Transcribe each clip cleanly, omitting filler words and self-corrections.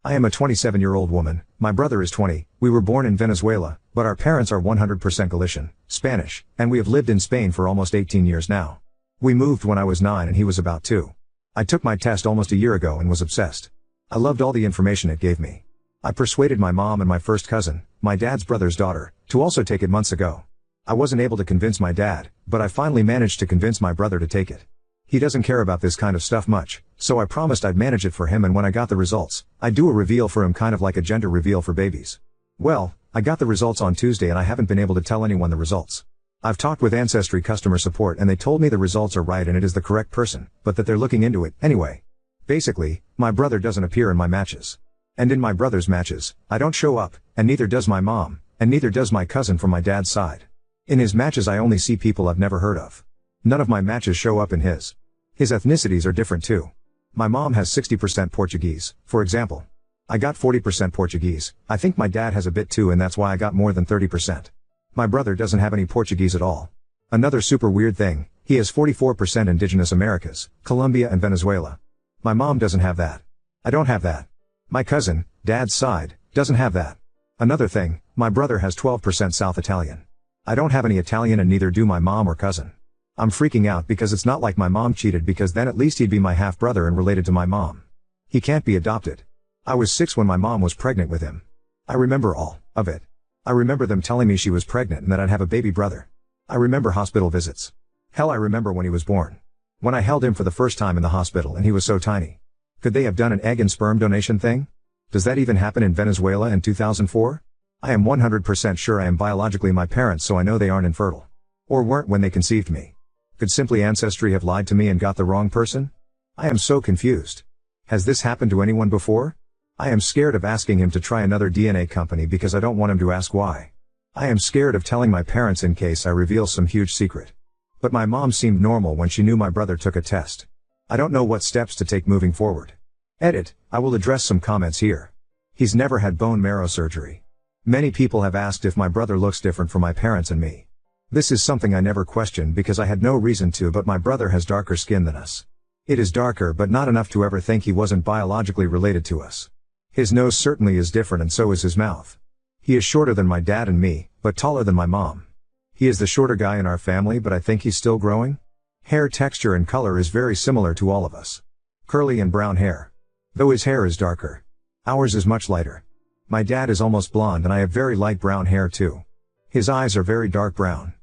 I am a 27-year-old woman, my brother is 20, we were born in Venezuela, but our parents are 100% Galician, Spanish, and we have lived in Spain for almost 18 years now. We moved when I was 9 and he was about 2. I took my test almost a year ago and was obsessed. I loved all the information it gave me. I persuaded my mom and my first cousin, my dad's brother's daughter, to also take it months ago. I wasn't able to convince my dad, but I finally managed to convince my brother to take it. He doesn't care about this kind of stuff much, so I promised I'd manage it for him, and when I got the results, I'd do a reveal for him, kind of like a gender reveal for babies. Well, I got the results on Tuesday and I haven't been able to tell anyone the results. I've talked with Ancestry customer support and they told me the results are right and it is the correct person, but that they're looking into it. Anyway. Basically, my brother doesn't appear in my matches. And in my brother's matches, I don't show up, and neither does my mom, and neither does my cousin from my dad's side. In his matches I only see people I've never heard of. None of my matches show up in his. His ethnicities are different too. My mom has 60% Portuguese, for example. I got 40% Portuguese, I think my dad has a bit too, and that's why I got more than 30%. My brother doesn't have any Portuguese at all. Another super weird thing, he has 44% Indigenous Americas, Colombia and Venezuela. My mom doesn't have that. I don't have that. My cousin, dad's side, doesn't have that. Another thing, my brother has 12% South Italian. I don't have any Italian and neither do my mom or cousin. I'm freaking out because it's not like my mom cheated, because then at least he'd be my half-brother and related to my mom. He can't be adopted. I was 6 when my mom was pregnant with him. I remember all of it. I remember them telling me she was pregnant and that I'd have a baby brother. I remember hospital visits. Hell, I remember when he was born. When I held him for the first time in the hospital and he was so tiny. Could they have done an egg and sperm donation thing? Does that even happen in Venezuela in 2004? I am 100% sure I am biologically my parents, so I know they aren't infertile. Or weren't when they conceived me. Could simply Ancestry have lied to me and got the wrong person? I am so confused. Has this happened to anyone before? I am scared of asking him to try another DNA company because I don't want him to ask why. I am scared of telling my parents in case I reveal some huge secret. But my mom seemed normal when she knew my brother took a test. I don't know what steps to take moving forward. Edit, I will address some comments here. He's never had bone marrow surgery. Many people have asked if my brother looks different from my parents and me. This is something I never questioned because I had no reason to, but my brother has darker skin than us. It is darker but not enough to ever think he wasn't biologically related to us. His nose certainly is different and so is his mouth. He is shorter than my dad and me, but taller than my mom. He is the shorter guy in our family, but I think he's still growing. Hair texture and color is very similar to all of us. Curly and brown hair. Though his hair is darker. Ours is much lighter. My dad is almost blonde and I have very light brown hair too. His eyes are very dark brown.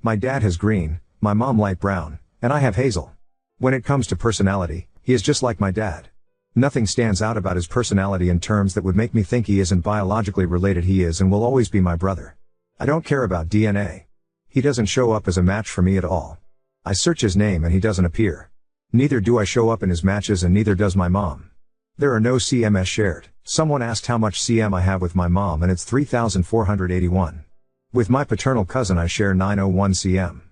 My dad has green, my mom light brown, and I have hazel. When it comes to personality, he is just like my dad. Nothing stands out about his personality in terms that would make me think he isn't biologically related. He is and will always be my brother. I don't care about DNA. He doesn't show up as a match for me at all. I search his name and he doesn't appear. Neither do I show up in his matches and neither does my mom. There are no CMS shared. Someone asked how much CM I have with my mom and it's 3,481. With my paternal cousin I share 901 cm.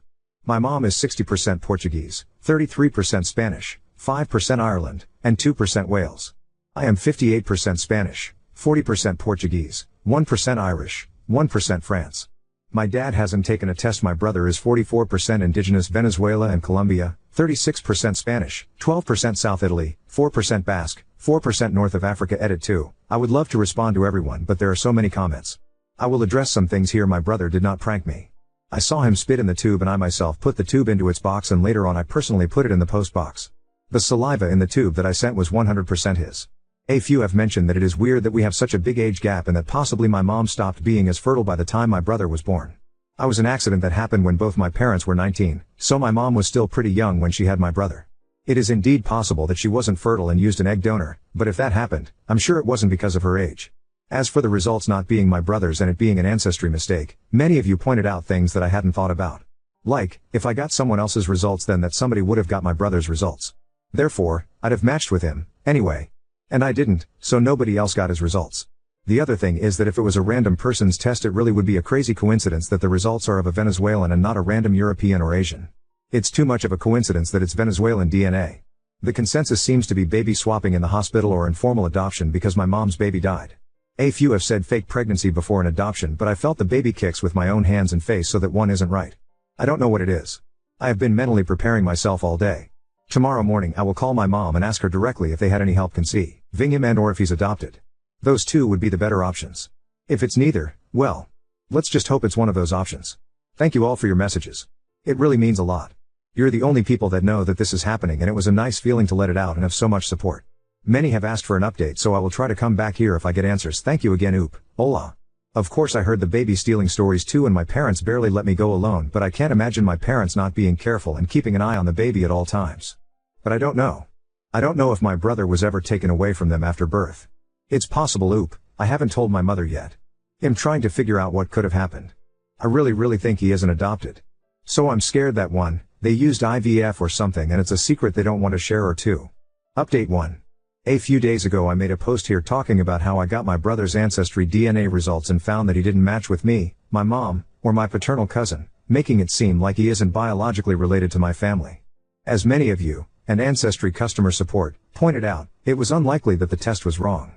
My mom is 60% Portuguese, 33% Spanish, 5% Ireland, and 2% Wales. I am 58% Spanish, 40% Portuguese, 1% Irish, 1% France. My dad hasn't taken a test. My brother is 44% Indigenous Venezuela and Colombia, 36% Spanish, 12% South Italy, 4% Basque, 4% North of Africa. Edit 2. I would love to respond to everyone, but there are so many comments. I will address some things here. My brother did not prank me. I saw him spit in the tube and I myself put the tube into its box, and later on I personally put it in the post box. The saliva in the tube that I sent was 100% his. A few have mentioned that it is weird that we have such a big age gap and that possibly my mom stopped being as fertile by the time my brother was born. I was an accident that happened when both my parents were 19, so my mom was still pretty young when she had my brother. It is indeed possible that she wasn't fertile and used an egg donor, but if that happened, I'm sure it wasn't because of her age. As for the results not being my brother's and it being an ancestry mistake, many of you pointed out things that I hadn't thought about. Like, if I got someone else's results then that somebody would have got my brother's results. Therefore, I'd have matched with him, anyway. And I didn't, so nobody else got his results. The other thing is that if it was a random person's test it really would be a crazy coincidence that the results are of a Venezuelan and not a random European or Asian. It's too much of a coincidence that it's Venezuelan DNA. The consensus seems to be baby swapping in the hospital or informal adoption because my mom's baby died. A few have said fake pregnancy before an adoption, but I felt the baby kicks with my own hands and face, so that one isn't right. I don't know what it is. I have been mentally preparing myself all day. Tomorrow morning I will call my mom and ask her directly if they had any help conceiving him and or if he's adopted. Those two would be the better options. If it's neither, well, let's just hope it's one of those options. Thank you all for your messages. It really means a lot. You're the only people that know that this is happening, and it was a nice feeling to let it out and have so much support. Many have asked for an update, so I will try to come back here if I get answers. Thank you again, Oop. Hola. Of course I heard the baby stealing stories too, and my parents barely let me go alone, but I can't imagine my parents not being careful and keeping an eye on the baby at all times. But I don't know. I don't know if my brother was ever taken away from them after birth. It's possible, Oop. I haven't told my mother yet. I'm trying to figure out what could have happened. I really think he isn't adopted. So I'm scared that 1, they used IVF or something and it's a secret they don't want to share, or 2. Update 1. A few days ago I made a post here talking about how I got my brother's ancestry DNA results and found that he didn't match with me, my mom, or my paternal cousin, making it seem like he isn't biologically related to my family. As many of you, and Ancestry customer support, pointed out, it was unlikely that the test was wrong.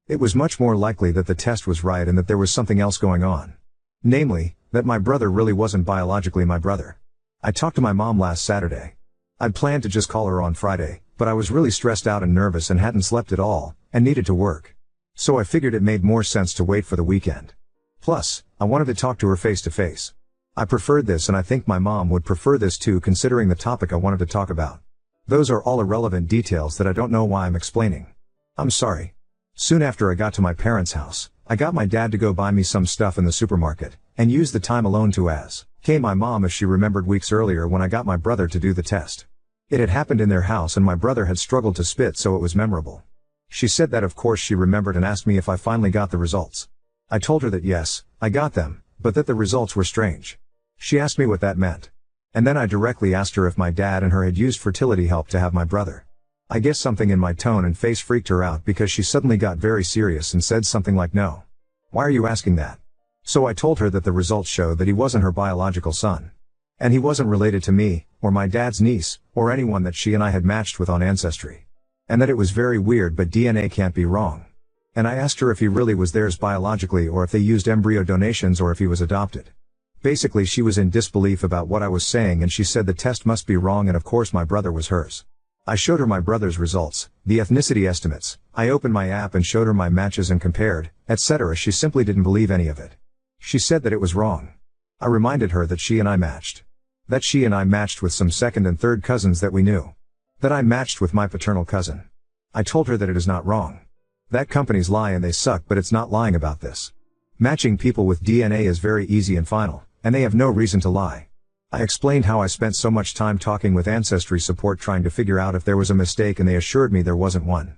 It was much more likely that the test was right and that there was something else going on. Namely, that my brother really wasn't biologically my brother. I talked to my mom last Saturday. I'd planned to just call her on Friday, but I was really stressed out and nervous and hadn't slept at all, and needed to work. So I figured it made more sense to wait for the weekend. Plus, I wanted to talk to her face to face. I preferred this, and I think my mom would prefer this too, considering the topic I wanted to talk about. Those are all irrelevant details that I don't know why I'm explaining. I'm sorry. Soon after I got to my parents' house, I got my dad to go buy me some stuff in the supermarket, and used the time alone to ask my mom if she remembered weeks earlier when I got my brother to do the test. It had happened in their house and my brother had struggled to spit, so it was memorable. She said that of course she remembered and asked me if I finally got the results. I told her that yes, I got them, but that the results were strange. She asked me what that meant. And then I directly asked her if my dad and her had used fertility help to have my brother. I guess something in my tone and face freaked her out because she suddenly got very serious and said something like, "No. Why are you asking that?" So I told her that the results showed that he wasn't her biological son. And he wasn't related to me, or my dad's niece, or anyone that she and I had matched with on Ancestry. And that it was very weird, but DNA can't be wrong. And I asked her if he really was theirs biologically, or if they used embryo donations, or if he was adopted. Basically she was in disbelief about what I was saying, and she said the test must be wrong, and of course my brother was hers. I showed her my brother's results, the ethnicity estimates, I opened my app and showed her my matches and compared, etc. She simply didn't believe any of it. She said that it was wrong. I reminded her that she and I matched. That she and I matched with some second and third cousins that we knew. That I matched with my paternal cousin. I told her that it is not wrong. That companies lie and they suck, but it's not lying about this. Matching people with DNA is very easy and final, and they have no reason to lie. I explained how I spent so much time talking with Ancestry support trying to figure out if there was a mistake, and they assured me there wasn't one.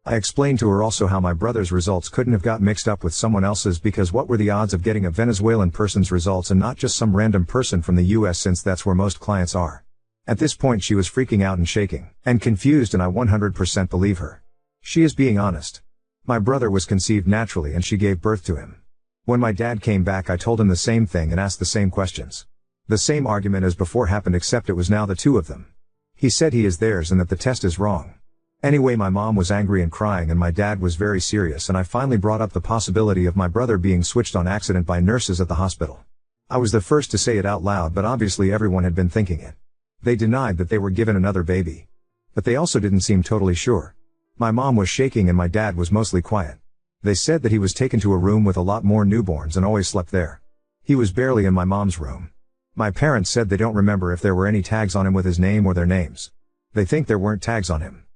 I explained to her also how my brother's results couldn't have got mixed up with someone else's, because what were the odds of getting a Venezuelan person's results and not just some random person from the US, since that's where most clients are. At this point she was freaking out and shaking, and confused, and I 100% believe her. She is being honest. My brother was conceived naturally and she gave birth to him. When my dad came back I told him the same thing and asked the same questions. The same argument as before happened, except it was now the two of them. He said he is theirs and that the test is wrong. Anyway, my mom was angry and crying and my dad was very serious, and I finally brought up the possibility of my brother being switched on accident by nurses at the hospital. I was the first to say it out loud, but obviously everyone had been thinking it. They denied that they were given another baby. But they also didn't seem totally sure. My mom was shaking and my dad was mostly quiet. They said that he was taken to a room with a lot more newborns and always slept there. He was barely in my mom's room. My parents said they don't remember if there were any tags on him with his name or their names. They think there weren't tags on him.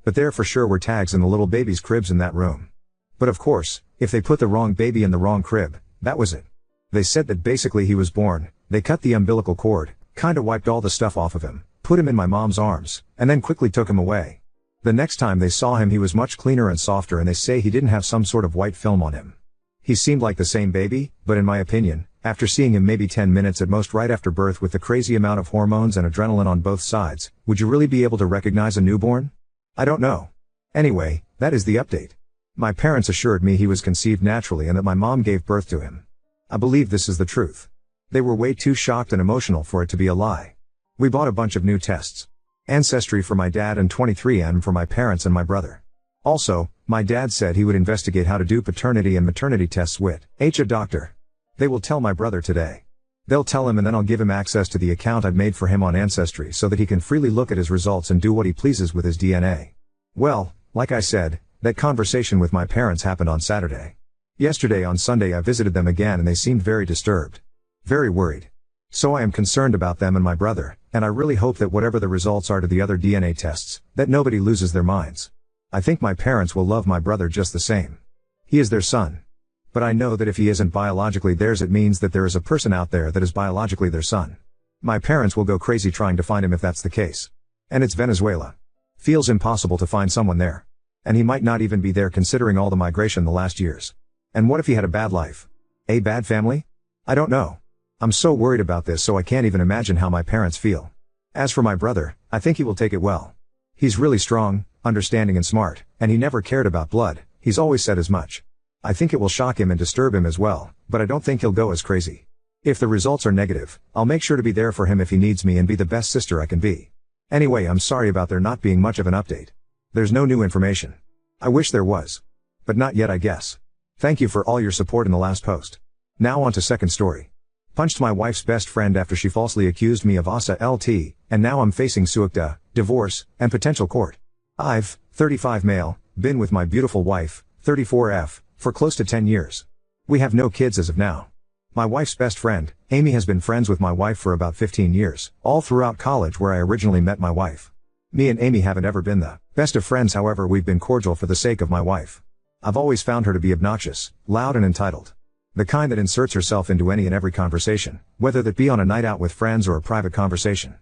But there for sure were tags in the little baby's cribs in that room. But of course, if they put the wrong baby in the wrong crib, that was it. They said that basically he was born, they cut the umbilical cord, kinda wiped all the stuff off of him, put him in my mom's arms, and then quickly took him away. The next time they saw him he was much cleaner and softer, and they say he didn't have some sort of white film on him. He seemed like the same baby, but in my opinion, after seeing him maybe 10 minutes at most right after birth with the crazy amount of hormones and adrenaline on both sides, would you really be able to recognize a newborn? I don't know. Anyway, that is the update. My parents assured me he was conceived naturally and that my mom gave birth to him. I believe this is the truth. They were way too shocked and emotional for it to be a lie. We bought a bunch of new tests. Ancestry for my dad and 23andMe for my parents and my brother. Also, my dad said he would investigate how to do paternity and maternity tests with a doctor. They will tell my brother today. They'll tell him, and then I'll give him access to the account I've made for him on Ancestry so that he can freely look at his results and do what he pleases with his DNA. Well, like I said, That conversation with my parents happened on Saturday. Yesterday on Sunday I visited them again and they seemed very disturbed. Very worried. So I am concerned about them and my brother, and I really hope that whatever the results are to the other DNA tests, that nobody loses their minds. I think my parents will love my brother just the same. He is their son. But I know that if he isn't biologically theirs, it means that there is a person out there that is biologically their son. My parents will go crazy trying to find him if that's the case. And it's Venezuela. Feels impossible to find someone there. And he might not even be there considering all the migration the last years. And what if he had a bad life? A bad family? I don't know. I'm so worried about this, so I can't even imagine how my parents feel. As for my brother, I think he will take it well. He's really strong, understanding and smart, and he never cared about blood, he's always said as much. I think it will shock him and disturb him as well, but I don't think he'll go as crazy. If the results are negative, I'll make sure to be there for him if he needs me and be the best sister I can be. Anyway, I'm sorry about there not being much of an update. There's no new information. I wish there was. But not yet, I guess. Thank you for all your support in the last post. Now on to second story. Punched my wife's best friend after she falsely accused me of ASA LT, and now I'm facing SUICTA, divorce, and potential court. I've, 35 male, been with my beautiful wife, 34F, for close to 10 years. We have no kids as of now. My wife's best friend, Amy, has been friends with my wife for about 15 years, all throughout college where I originally met my wife. Me and Amy haven't ever been the best of friends, however we've been cordial for the sake of my wife. I've always found her to be obnoxious, loud and entitled. The kind that inserts herself into any and every conversation, whether that be on a night out with friends or a private conversation.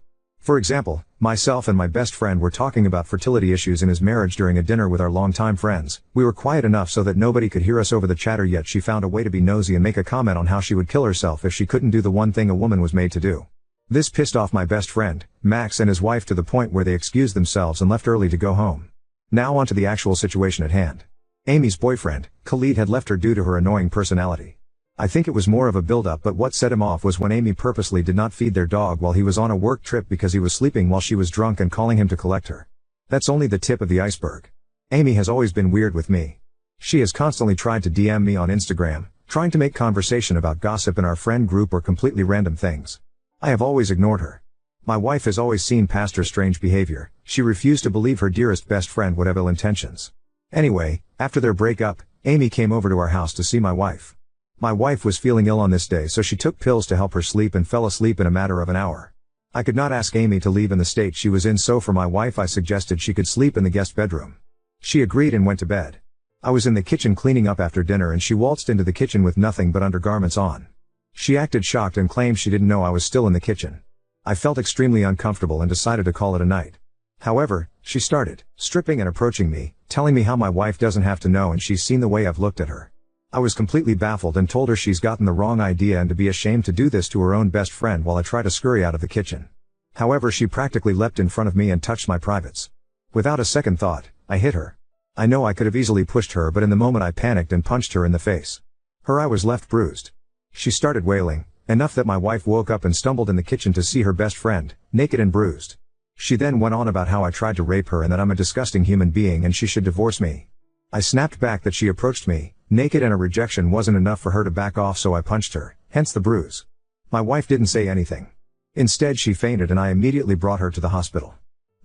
For example, myself and my best friend were talking about fertility issues in his marriage during a dinner with our longtime friends. We were quiet enough so that nobody could hear us over the chatter, yet she found a way to be nosy and make a comment on how she would kill herself if she couldn't do the one thing a woman was made to do. This pissed off my best friend, Max, and his wife to the point where they excused themselves and left early to go home. Now on to the actual situation at hand. Amy's boyfriend, Khalid, had left her due to her annoying personality. I think it was more of a build-up, but what set him off was when Amy purposely did not feed their dog while he was on a work trip because he was sleeping while she was drunk and calling him to collect her. That's only the tip of the iceberg. Amy has always been weird with me. She has constantly tried to DM me on Instagram, trying to make conversation about gossip in our friend group or completely random things. I have always ignored her. My wife has always seen past her strange behavior. She refused to believe her dearest best friend would have ill intentions. Anyway, after their breakup, Amy came over to our house to see my wife. My wife was feeling ill on this day, so she took pills to help her sleep and fell asleep in a matter of an hour. I could not ask Amy to leave in the state she was in, so for my wife I suggested she could sleep in the guest bedroom. She agreed and went to bed. I was in the kitchen cleaning up after dinner and she waltzed into the kitchen with nothing but undergarments on. She acted shocked and claimed she didn't know I was still in the kitchen. I felt extremely uncomfortable and decided to call it a night. However, she started stripping and approaching me, telling me how my wife doesn't have to know and she's seen the way I've looked at her. I was completely baffled and told her she's gotten the wrong idea and to be ashamed to do this to her own best friend while I try to scurry out of the kitchen. However, she practically leapt in front of me and touched my privates. Without a second thought, I hit her. I know I could have easily pushed her, but in the moment I panicked and punched her in the face. Her eye was left bruised. She started wailing, enough that my wife woke up and stumbled in the kitchen to see her best friend, naked and bruised. She then went on about how I tried to rape her and that I'm a disgusting human being and she should divorce me. I snapped back that she approached me naked and a rejection wasn't enough for her to back off, so I punched her, hence the bruise. My wife didn't say anything. Instead she fainted and I immediately brought her to the hospital.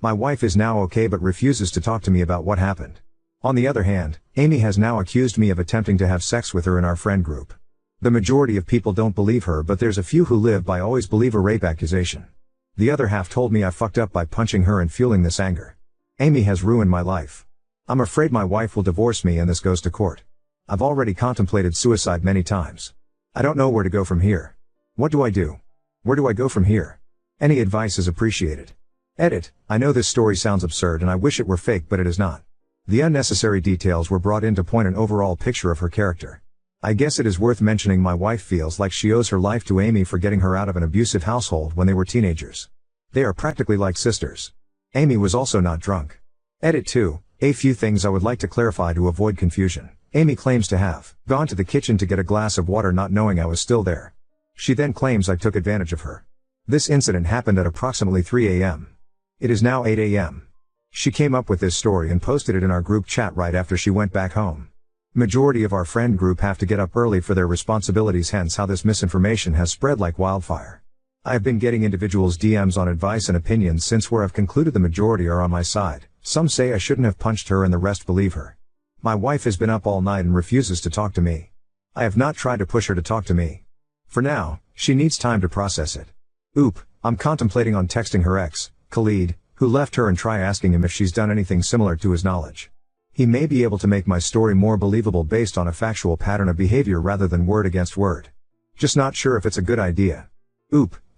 My wife is now okay but refuses to talk to me about what happened. On the other hand, Amy has now accused me of attempting to have sex with her in our friend group. The majority of people don't believe her, but there's a few who live by always believe a rape accusation. The other half told me I fucked up by punching her and fueling this anger. Amy has ruined my life. I'm afraid my wife will divorce me and this goes to court. I've already contemplated suicide many times. I don't know where to go from here. What do I do? Where do I go from here? Any advice is appreciated. Edit. I know this story sounds absurd and I wish it were fake, but it is not. The unnecessary details were brought in to point an overall picture of her character. I guess it is worth mentioning my wife feels like she owes her life to Amy for getting her out of an abusive household when they were teenagers. They are practically like sisters. Amy was also not drunk. Edit 2. A few things I would like to clarify to avoid confusion. Amy claims to have gone to the kitchen to get a glass of water not knowing I was still there. She then claims I took advantage of her. This incident happened at approximately 3 a.m. It is now 8 a.m. She came up with this story and posted it in our group chat right after she went back home. Majority of our friend group have to get up early for their responsibilities, hence how this misinformation has spread like wildfire. I have been getting individuals' DMs on advice and opinions since, where I've concluded the majority are on my side. Some say I shouldn't have punched her and the rest believe her. My wife has been up all night and refuses to talk to me. I have not tried to push her to talk to me. For now, she needs time to process it. I'm contemplating on texting her ex, Khalid, who left her, and try asking him if she's done anything similar to his knowledge. He may be able to make my story more believable based on a factual pattern of behavior rather than word against word. Just not sure if it's a good idea.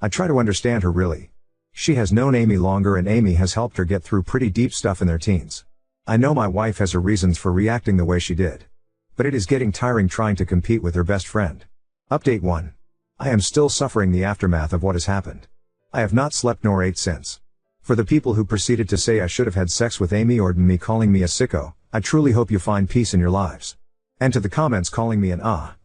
I try to understand her really. She has known Amy longer and Amy has helped her get through pretty deep stuff in their teens. I know my wife has her reasons for reacting the way she did. But it is getting tiring trying to compete with her best friend. Update 1. I am still suffering the aftermath of what has happened. I have not slept nor ate since. For the people who proceeded to say I should have had sex with Amy or me calling me a sicko, I truly hope you find peace in your lives. And to the comments calling me an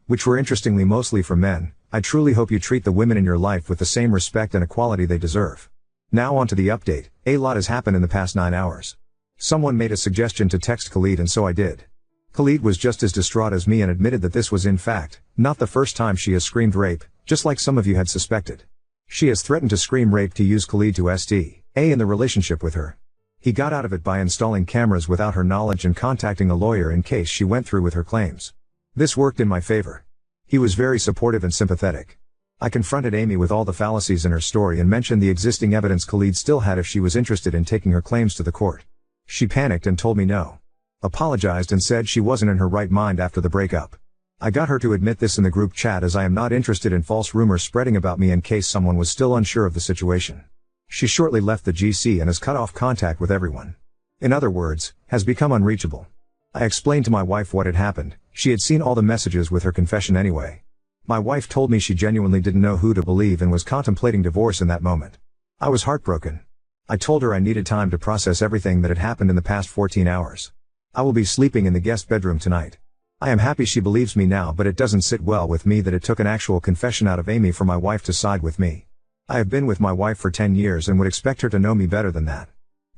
which were interestingly mostly from men, I truly hope you treat the women in your life with the same respect and equality they deserve. Now on to the update. A lot has happened in the past 9 hours. Someone made a suggestion to text Khalid and so I did. Khalid was just as distraught as me and admitted that this was in fact, not the first time she has screamed rape, just like some of you had suspected. She has threatened to scream rape to use Khalid to STA in the relationship with her. He got out of it by installing cameras without her knowledge and contacting a lawyer in case she went through with her claims. This worked in my favor. He was very supportive and sympathetic. I confronted Amy with all the fallacies in her story and mentioned the existing evidence Khalid still had if she was interested in taking her claims to the court. She panicked and told me no. Apologized and said she wasn't in her right mind after the breakup. I got her to admit this in the group chat as I am not interested in false rumors spreading about me in case someone was still unsure of the situation. She shortly left the GC and has cut off contact with everyone. In other words, has become unreachable. I explained to my wife what had happened. She had seen all the messages with her confession anyway. My wife told me she genuinely didn't know who to believe and was contemplating divorce in that moment. I was heartbroken. I told her I needed time to process everything that had happened in the past 14 hours. I will be sleeping in the guest bedroom tonight. I am happy she believes me now, but it doesn't sit well with me that it took an actual confession out of Amy for my wife to side with me. I have been with my wife for 10 years and would expect her to know me better than that.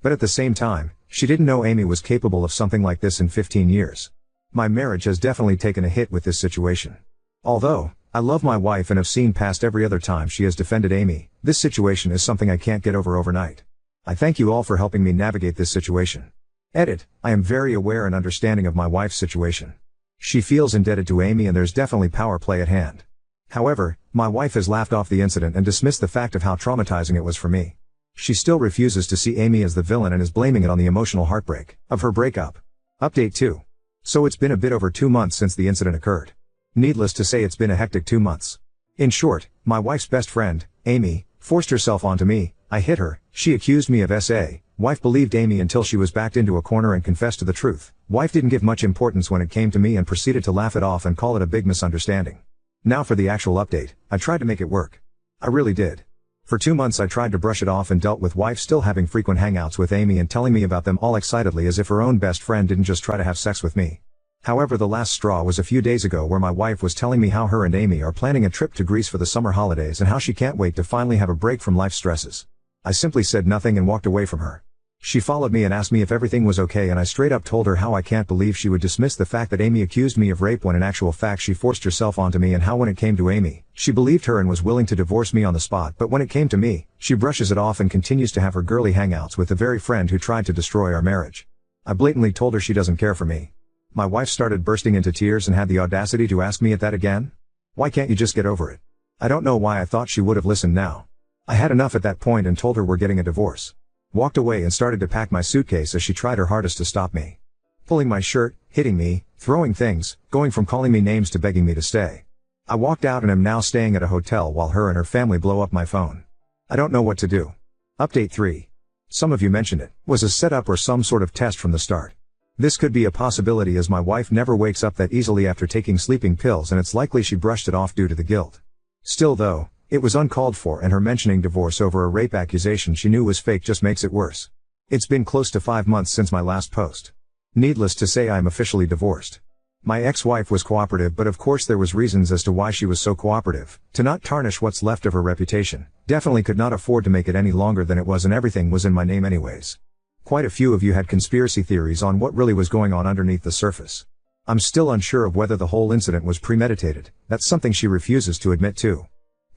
But at the same time, she didn't know Amy was capable of something like this in 15 years. My marriage has definitely taken a hit with this situation. Although, I love my wife and have seen past every other time she has defended Amy, this situation is something I can't get over overnight. I thank you all for helping me navigate this situation. Edit, I am very aware and understanding of my wife's situation. She feels indebted to Amy and there's definitely power play at hand. However, my wife has laughed off the incident and dismissed the fact of how traumatizing it was for me. She still refuses to see Amy as the villain and is blaming it on the emotional heartbreak of her breakup. Update 2. So it's been a bit over 2 months since the incident occurred. Needless to say, it's been a hectic 2 months. In short, my wife's best friend, Amy, forced herself onto me. I hit her, she accused me of SA. Wife believed Amy until she was backed into a corner and confessed to the truth. Wife didn't give much importance when it came to me and proceeded to laugh it off and call it a big misunderstanding. Now for the actual update. I tried to make it work. I really did. For 2 months I tried to brush it off and dealt with wife still having frequent hangouts with Amy and telling me about them all excitedly as if her own best friend didn't just try to have sex with me. However, the last straw was a few days ago where my wife was telling me how her and Amy are planning a trip to Greece for the summer holidays and how she can't wait to finally have a break from life stresses. I simply said nothing and walked away from her. She followed me and asked me if everything was okay, and I straight up told her how I can't believe she would dismiss the fact that Amy accused me of rape when in actual fact she forced herself onto me, and how when it came to Amy, she believed her and was willing to divorce me on the spot, but when it came to me, she brushes it off and continues to have her girly hangouts with the very friend who tried to destroy our marriage. I blatantly told her she doesn't care for me. My wife started bursting into tears and had the audacity to ask me at that again? Why can't you just get over it? I don't know why I thought she would have listened now. I had enough at that point and told her we're getting a divorce. Walked away and started to pack my suitcase as she tried her hardest to stop me. Pulling my shirt, hitting me, throwing things, going from calling me names to begging me to stay. I walked out and am now staying at a hotel while her and her family blow up my phone. I don't know what to do. Update 3. Some of you mentioned it was a setup or some sort of test from the start. This could be a possibility as my wife never wakes up that easily after taking sleeping pills, and it's likely she brushed it off due to the guilt. Still though, it was uncalled for, and her mentioning divorce over a rape accusation she knew was fake just makes it worse. It's been close to 5 months since my last post. Needless to say, I am officially divorced. My ex-wife was cooperative, but of course there was reasons as to why she was so cooperative. To not tarnish what's left of her reputation. Definitely could not afford to make it any longer than it was, and everything was in my name anyways. Quite a few of you had conspiracy theories on what really was going on underneath the surface. I'm still unsure of whether the whole incident was premeditated. That's something she refuses to admit to.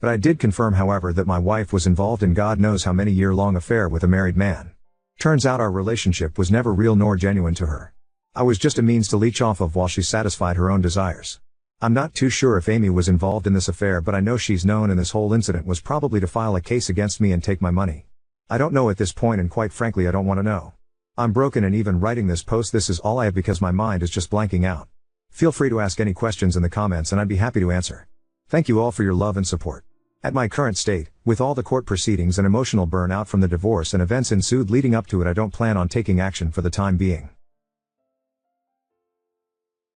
But I did confirm, however, that my wife was involved in God knows how many year-long affair with a married man. Turns out our relationship was never real nor genuine to her. I was just a means to leech off of while she satisfied her own desires. I'm not too sure if Amy was involved in this affair, but I know she's known, and this whole incident was probably to file a case against me and take my money. I don't know at this point, and quite frankly I don't want to know. I'm broken, and even writing this post, this is all I have because my mind is just blanking out. Feel free to ask any questions in the comments and I'd be happy to answer. Thank you all for your love and support. At my current state, with all the court proceedings and emotional burnout from the divorce and events ensued leading up to it, I don't plan on taking action for the time being.